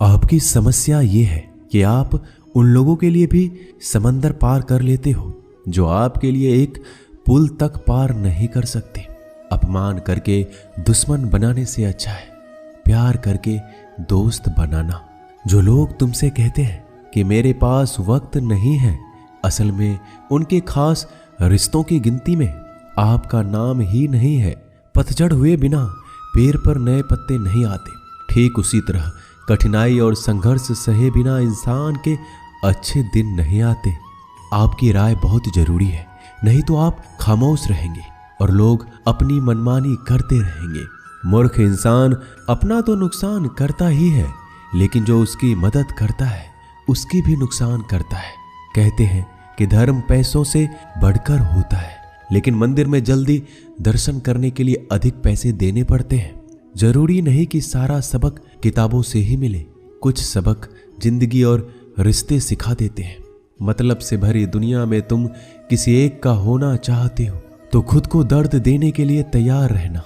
आपकी समस्या ये है कि आप उन लोगों के लिए भी समंदर पार कर लेते हो जो आपके लिए एक पुल तक पार नहीं कर सकते। अपमान करके दुश्मन बनाने से अच्छा है प्यार करके दोस्त बनाना। जो लोग तुमसे कहते हैं कि मेरे पास वक्त नहीं है, असल में उनके खास रिश्तों की गिनती में आपका नाम ही नहीं है। पतझड़ हुए बिना पेड़ पर नए पत्ते नहीं आते। ठीक उसी तरह कठिनाई और संघर्ष सहे बिना इंसान के अच्छे दिन नहीं आते। आपकी राय बहुत जरूरी है, नहीं तो आप खामोश रहेंगे और लोग अपनी मनमानी करते रहेंगे। मूर्ख इंसान अपना तो नुकसान करता ही है, लेकिन जो उसकी मदद करता है उसकी भी नुकसान करता है। कहते हैं कि धर्म पैसों से बढ़कर होता है, लेकिन मंदिर में जल्दी दर्शन करने के लिए अधिक पैसे देने पड़ते हैं। जरूरी नहीं कि सारा सबक किताबों से ही मिले, कुछ सबक जिंदगी और रिश्ते सिखा देते हैं। मतलब से भरी दुनिया में तुम किसी एक का होना चाहते हो तो खुद को दर्द देने के लिए तैयार रहना।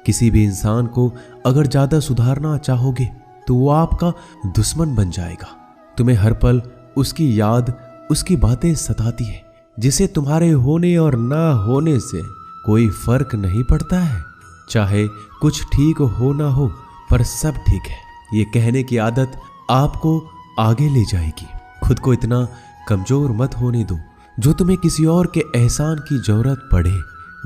किसी भी इंसान को अगर ज्यादा सुधारना चाहोगे तो वो आपका दुश्मन बन जाएगा। तुम्हें हर पल उसकी याद, उसकी बातें सताती है, जिसे तुम्हारे होने और ना होने से कोई फर्क नहीं पड़ता है। चाहे कुछ ठीक हो ना हो, पर सब ठीक है ये कहने की आदत आपको आगे ले जाएगी। खुद को इतना कमजोर मत होने दो जो तुम्हें किसी और के एहसान की जरूरत पड़े।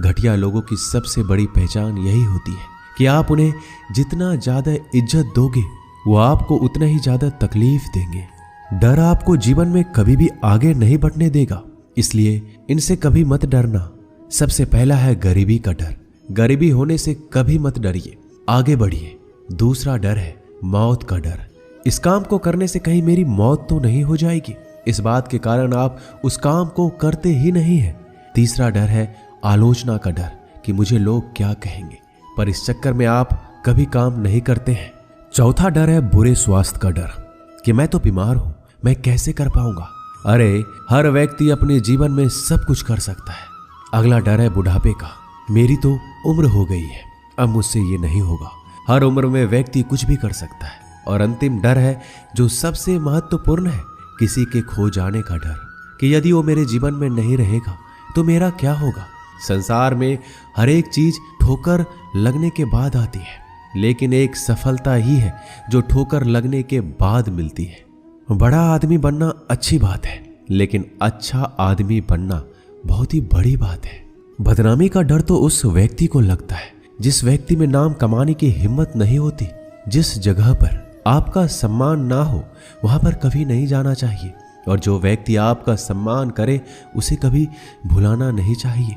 घटिया लोगों की सबसे बड़ी पहचान यही होती है कि आप उन्हें जितना ज्यादा इज्जत दोगे वो आपको उतना ही ज्यादा तकलीफ देंगे। डर आपको जीवन में कभी भी आगे नहीं बढ़ने देगा, इसलिए इनसे कभी मत डरना। सबसे पहला है गरीबी का डर। गरीबी होने से कभी मत डरिए, आगे बढ़िए। दूसरा डर है मौत का डर। इस काम को करने से कहीं मेरी मौत तो नहीं हो जाएगी, इस बात के कारण आप उस काम को करते ही नहीं हैं। तीसरा डर है आलोचना का डर कि मुझे लोग क्या कहेंगे, पर इस चक्कर में आप कभी काम नहीं करते हैं। चौथा डर है बुरे स्वास्थ्य का डर कि मैं तो बीमार हूं, मैं कैसे कर पाऊंगा। अरे हर व्यक्ति अपने जीवन में सब कुछ कर सकता है। अगला डर है बुढ़ापे का। मेरी तो उम्र हो गई है, अब मुझसे ये नहीं होगा। हर उम्र में व्यक्ति कुछ भी कर सकता है। और अंतिम डर है जो सबसे महत्वपूर्ण है, किसी के खो जाने का डर कि यदि वो मेरे जीवन में नहीं रहेगा तो मेरा क्या होगा। संसार में हर एक चीज ठोकर लगने के बाद आती है, लेकिन एक सफलता ही है जो ठोकर लगने के बाद मिलती है। बड़ा आदमी बनना अच्छी बात है, लेकिन अच्छा आदमी बनना बहुत ही बड़ी बात है। बदनामी का डर तो उस व्यक्ति को लगता है जिस व्यक्ति में नाम कमाने की हिम्मत नहीं होती। जिस जगह पर आपका सम्मान ना हो वहां पर कभी नहीं जाना चाहिए, और जो व्यक्ति आपका सम्मान करे उसे कभी भुलाना नहीं चाहिए।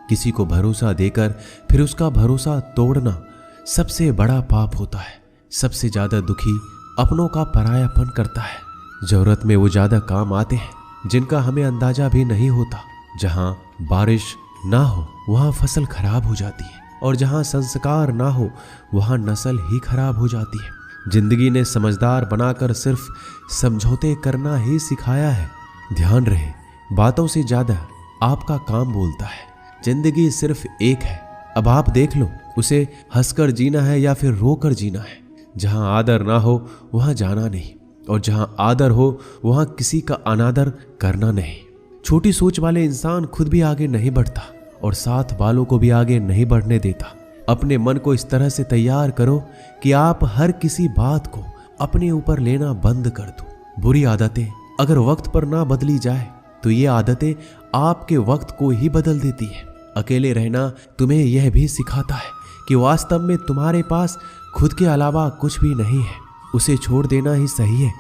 किसी को भरोसा देकर फिर उसका भरोसा तोड़ना सबसे बड़ा पाप होता है। सबसे ज्यादा दुखी अपनों का परायापन करता है। जरूरत में वो ज्यादा काम आते हैं जिनका हमें अंदाजा भी नहीं होता। जहां बारिश ना हो वहां फसल खराब हो जाती है, और जहां संस्कार ना हो वहां नस्ल ही खराब हो जाती है। जिंदगी ने समझदार बनाकर सिर्फ समझौते करना ही सिखाया है। ध्यान रहे, बातों से ज्यादा आपका काम बोलता है। जिंदगी सिर्फ एक है, अब आप देख लो उसे हंसकर जीना है या फिर रोकर जीना है। जहां आदर ना हो वहां जाना नहीं, और जहां आदर हो वहां किसी का अनादर करना नहीं। छोटी सोच वाले इंसान खुद भी आगे नहीं बढ़ता और साथ वालों को भी आगे नहीं बढ़ने देता। अपने मन को इस तरह से तैयार करो कि आप हर किसी बात को अपने ऊपर लेना बंद कर दो। बुरी आदतें अगर वक्त पर ना बदली जाए तो ये आदतें आपके वक्त को ही बदल देती है। अकेले रहना तुम्हें यह भी सिखाता है कि वास्तव में तुम्हारे पास खुद के अलावा कुछ भी नहीं है। उसे छोड़ देना ही सही है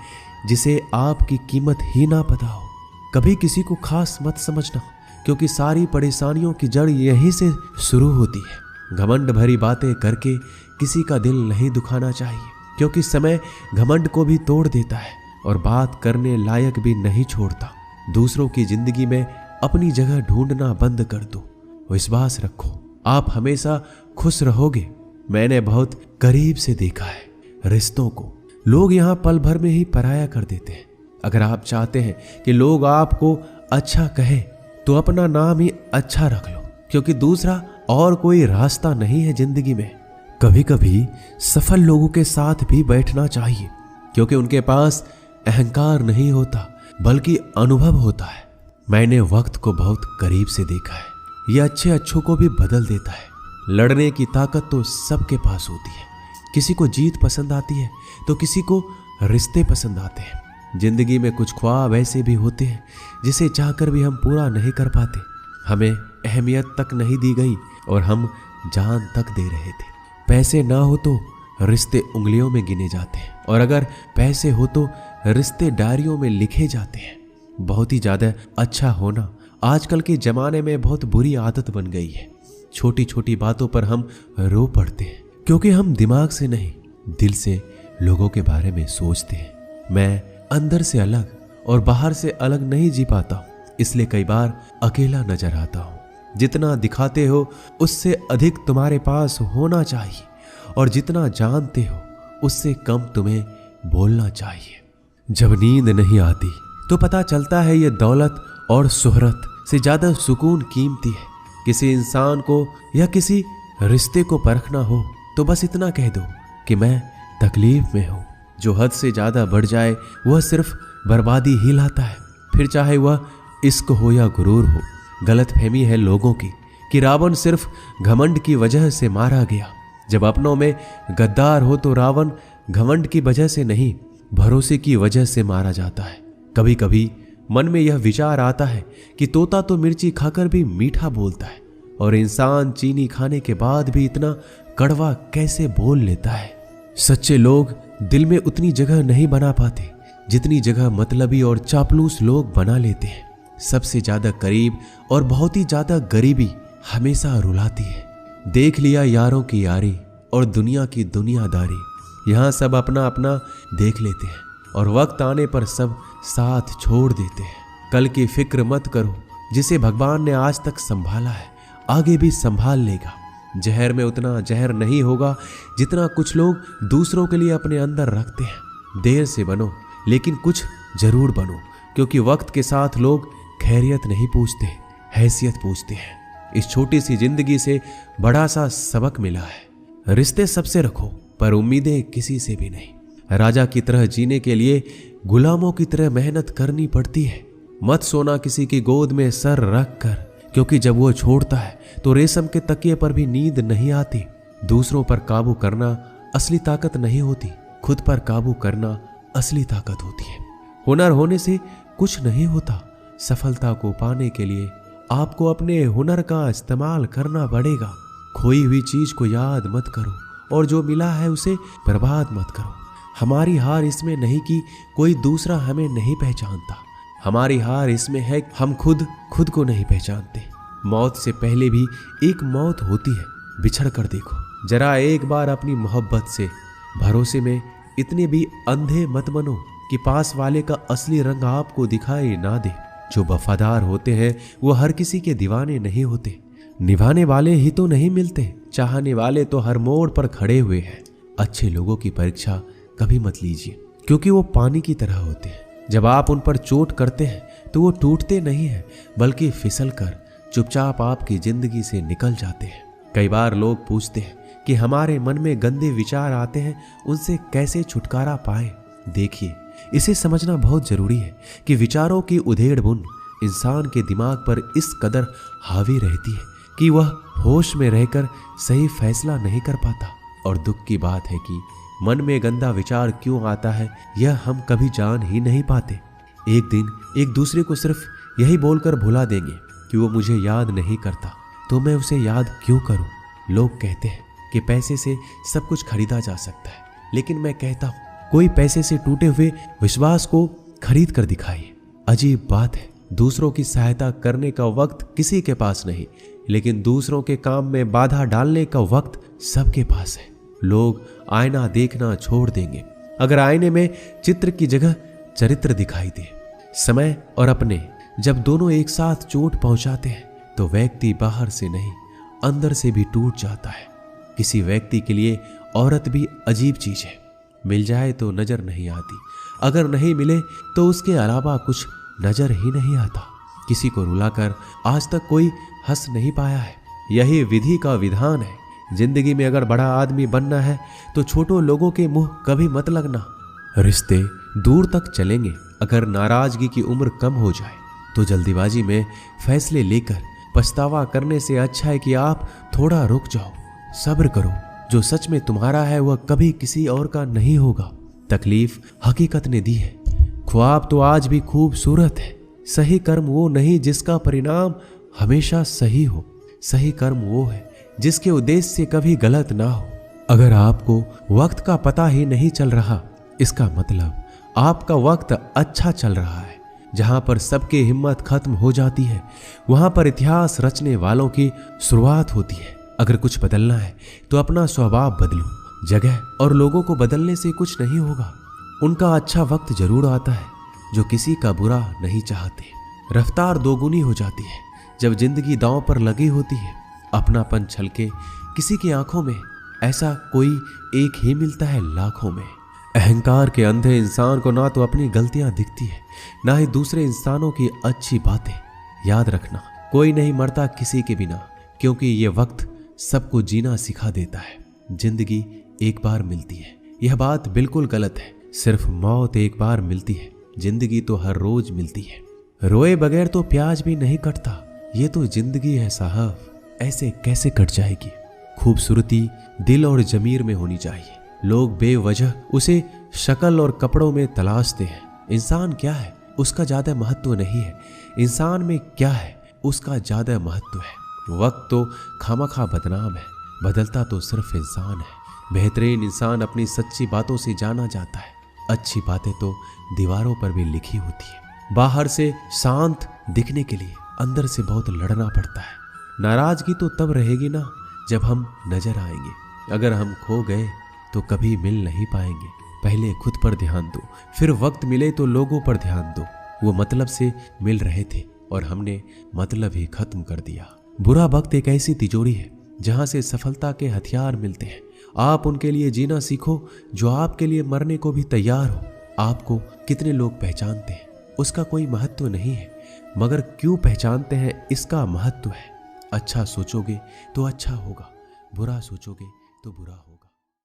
जिसे आपकी कीमत ही ना पता हो। कभी किसी को खास मत समझना, क्योंकि सारी परेशानियों की जड़ यहीं से शुरू होती है। घमंड भरी बातें करके किसी का दिल नहीं दुखाना चाहिए, क्योंकि समय घमंड को भी तोड़ देता है और बात करने लायक भी नहीं छोड़ता। दूसरों की जिंदगी में अपनी जगह ढूंढना बंद कर दो। विश्वास रखो, आप हमेशा खुश रहोगे। मैंने बहुत करीब से देखा है रिश्तों को। लोग यहाँ पल भर में ही पराया कर देते हैं। अगर आप चाहते हैं कि लोग आपको अच्छा कहें तो अपना नाम ही अच्छा रख लो, क्योंकि दूसरा और कोई रास्ता नहीं है जिंदगी में। कभी कभी सफल लोगों के साथ भी बैठना चाहिए, क्योंकि उनके पास अहंकार नहीं होता बल्कि अनुभव होता है। मैंने वक्त को बहुत करीब से देखा है। यह अच्छे अच्छों को भी बदल देता है। लड़ने की ताकत तो सबके पास होती है। किसी को जीत पसंद आती है तो किसी को रिश्ते पसंद आते हैं। जिंदगी में कुछ ख्वाब ऐसे भी होते हैं जिसे चाहकर भी हम पूरा नहीं कर पाते। हमें अहमियत तक नहीं दी गई और हम जान तक दे रहे थे। पैसे ना हो तो रिश्ते उंगलियों में गिने जाते हैं और अगर पैसे हो तो रिश्ते डायरियों में लिखे जाते हैं। बहुत ही ज्यादा अच्छा होना आजकल के जमाने में बहुत बुरी आदत बन गई है। छोटी छोटी बातों पर हम रो पड़ते हैं क्योंकि हम दिमाग से नहीं दिल से लोगों के बारे में सोचते हैं। मैं अंदर से अलग और बाहर से अलग नहीं जी पाता हूं, इसलिए कई बार अकेला नजर आता हूं। जितना दिखाते हो उससे अधिक तुम्हारे पास होना चाहिए और जितना जानते हो उससे कम तुम्हें बोलना चाहिए। जब नींद नहीं आती तो पता चलता है ये दौलत और शोहरत से ज्यादा सुकून कीमती है। किसी इंसान को या किसी रिश्ते को परखना हो तो बस इतना कह दो कि मैं तकलीफ में हूं। जो हद से ज्यादा बढ़ जाए वह सिर्फ बर्बादी ही लाता है, फिर चाहे वह इश्क हो या गुरूर हो। गलतफहमी है लोगों की कि रावण सिर्फ घमंड की वजह से मारा गया। जब अपनों में गद्दार हो तो रावण घमंड की वजह से नहीं भरोसे की वजह से मारा जाता है। कभी कभी मन में यह विचार आता है कि तोता तो मिर्ची खाकर भी मीठा बोलता है और इंसान चीनी खाने के बाद भी इतना कड़वा कैसे बोल लेता है। सच्चे लोग दिल में उतनी जगह नहीं बना पाते जितनी जगह मतलबी और चापलूस लोग बना लेते हैं। सबसे ज्यादा करीब और बहुत ही ज्यादा गरीबी हमेशा रुलाती है। देख लिया यारों की यारी और दुनिया की दुनियादारी। यहाँ सब अपना अपना देख लेते हैं और वक्त आने पर सब साथ छोड़ देते हैं। कल की फिक्र मत करो, जिसे भगवान ने आज तक संभाला है आगे भी संभाल लेगा। जहर में उतना जहर नहीं होगा जितना कुछ लोग दूसरों के लिए अपने अंदर रखते हैं। देर से बनो लेकिन कुछ जरूर बनो, क्योंकि वक्त के साथ लोग खैरियत नहीं पूछते, हैसियत पूछते हैं। इस छोटी सी जिंदगी से बड़ा सा सबक मिला है। रिश्ते सबसे रखो पर उम्मीदें किसी से भी नहीं। राजा की तरह जीने के लिए गुलामों की तरह मेहनत करनी पड़ती है। मत सोना किसी की गोद में सर रख कर, क्योंकि जब वो छोड़ता है तो रेशम के तकिए पर भी नींद नहीं आती। दूसरों पर काबू करना असली ताकत नहीं होती, खुद पर काबू करना असली ताकत होती है। हुनर होने से कुछ नहीं होता। सफलता को पाने के लिए आपको अपने हुनर का इस्तेमाल करना पड़ेगा। खोई हुई चीज को याद मत करो और जो मिला है उसे बर्बाद मत करो। हमारी हार इसमें नहीं कि कोई दूसरा हमें नहीं पहचानता, हमारी हार इसमें है हम खुद को नहीं पहचानते। मौत से पहले भी एक मौत होती है, बिछड़ कर देखो। जरा एक बार अपनी मोहब्बत से भरोसे में इतने भी अंधे मत बनो कि पास वाले का असली रंग आपको दिखाई ना दे। जो वफादार होते हैं वो हर किसी के दीवाने नहीं होते। निभाने वाले ही तो नहीं मिलते, चाहने वाले तो हर मोड़ पर खड़े हुए हैं। अच्छे लोगों की परीक्षा कभी मत लीजिए, क्योंकि वो पानी की तरह होते हैं। जब आप उन पर चोट करते हैं तो वो टूटते नहीं हैं, बल्कि फिसल कर चुपचाप आपकी जिंदगी से निकल जाते हैं। कई बार लोग पूछते हैं कि हमारे मन में गंदे विचार आते हैं, उनसे कैसे छुटकारा पाएं। देखिए, इसे समझना बहुत जरूरी है कि विचारों की उधेड़ बुन इंसान के दिमाग पर इस कदर हावी रहती है कि वह होश में रहकर सही फैसला नहीं कर पाता। और दुख की बात है कि मन में गंदा विचार क्यों आता है यह हम कभी जान ही नहीं पाते। एक दिन एक दूसरे को सिर्फ यही बोलकर भुला देंगे कि वो मुझे याद नहीं करता, तो मैं उसे याद क्यों करूं। लोग कहते हैं कि पैसे से सब कुछ खरीदा जा सकता है, लेकिन मैं कहता हूं कोई पैसे से टूटे हुए विश्वास को खरीद कर दिखाइए। अजीब बात है, दूसरों की सहायता करने का वक्त किसी के पास नहीं, लेकिन दूसरों के काम में बाधा डालने का वक्त सबके पास है। लोग आईना देखना छोड़ देंगे अगर आईने में चित्र की जगह चरित्र दिखाई दे। समय और अपने जब दोनों एक साथ चोट पहुंचाते हैं तो व्यक्ति बाहर से नहीं अंदर से भी टूट जाता है। किसी व्यक्ति के लिए औरत भी अजीब चीज है। मिल जाए तो नजर नहीं आती, अगर नहीं मिले तो उसके अलावा कुछ नजर ही नहीं आता। किसी को रुलाकर आज तक कोई हंस नहीं पाया है। यही विधि का विधान है। जिंदगी में अगर बड़ा आदमी बनना है तो छोटों लोगों के मुंह कभी मत लगना। रिश्ते दूर तक चलेंगे। अगर नाराजगी की उम्र कम हो जाए तो जल्दीबाजी में फैसले लेकर पछतावा करने से अच्छा है कि आप थोड़ा रुक जाओ, सब्र करो। जो सच में तुम्हारा है वह कभी किसी और का नहीं होगा। तकलीफ हकीकत ने दी है, ख्वाब तो आज भी खूबसूरत है। सही कर्म वो नहीं जिसका परिणाम हमेशा सही हो, सही कर्म वो है जिसके उद्देश्य से कभी गलत ना हो। अगर आपको वक्त का पता ही नहीं चल रहा, इसका मतलब आपका वक्त अच्छा चल रहा है। जहां पर सबकी हिम्मत खत्म हो जाती है वहां पर इतिहास रचने वालों की शुरुआत होती है। अगर कुछ बदलना है तो अपना स्वभाव बदलो। जगह और लोगों को बदलने से कुछ नहीं होगा। उनका अच्छा वक्त जरूर आता है जो किसी का बुरा नहीं चाहते। रफ्तार दोगुनी हो जाती है जब जिंदगी दांव पर लगी होती है। अपनापन छलके किसी की आंखों में, ऐसा कोई एक ही मिलता है लाखों में। अहंकार के अंधे इंसान को ना तो अपनी गलतियां दिखती है ना ही दूसरे इंसानों की अच्छी बातें। याद रखना, कोई नहीं मरता किसी के बिना, क्योंकि ये वक्त सबको जीना सिखा देता है। जिंदगी एक बार मिलती है, यह बात बिल्कुल गलत है। सिर्फ मौत एक बार मिलती है, जिंदगी तो हर रोज मिलती है। रोए बगैर तो प्याज भी नहीं कटता, ये तो जिंदगी है साहब, ऐसे कैसे कट जाएगी। खूबसूरती दिल और जमीर में होनी चाहिए। लोग बेवजह उसे शक्ल और कपड़ों में तलाशते हैं। इंसान क्या है उसका ज्यादा महत्व नहीं है, इंसान में क्या है उसका ज्यादा महत्व है। वक्त तो खामखा बदनाम है, बदलता तो सिर्फ इंसान है। बेहतरीन इंसान अपनी सच्ची बातों से जाना जाता है। अच्छी बातें तो दीवारों पर भी लिखी होती है। बाहर से शांत दिखने के लिए अंदर से बहुत लड़ना पड़ता है। नाराजगी तो तब रहेगी ना जब हम नजर आएंगे। अगर हम खो गए तो कभी मिल नहीं पाएंगे। पहले खुद पर ध्यान दो, फिर वक्त मिले तो लोगों पर ध्यान दो। वो मतलब से मिल रहे थे और हमने मतलब ही खत्म कर दिया। बुरा वक्त एक ऐसी तिजोरी है जहां से सफलता के हथियार मिलते हैं। आप उनके लिए जीना सीखो जो आपके लिए मरने को भी तैयार हो। आपको कितने लोग पहचानते हैं उसका कोई महत्व नहीं है, मगर क्यों पहचानते हैं इसका महत्व है। अच्छा सोचोगे तो अच्छा होगा, बुरा सोचोगे तो बुरा होगा।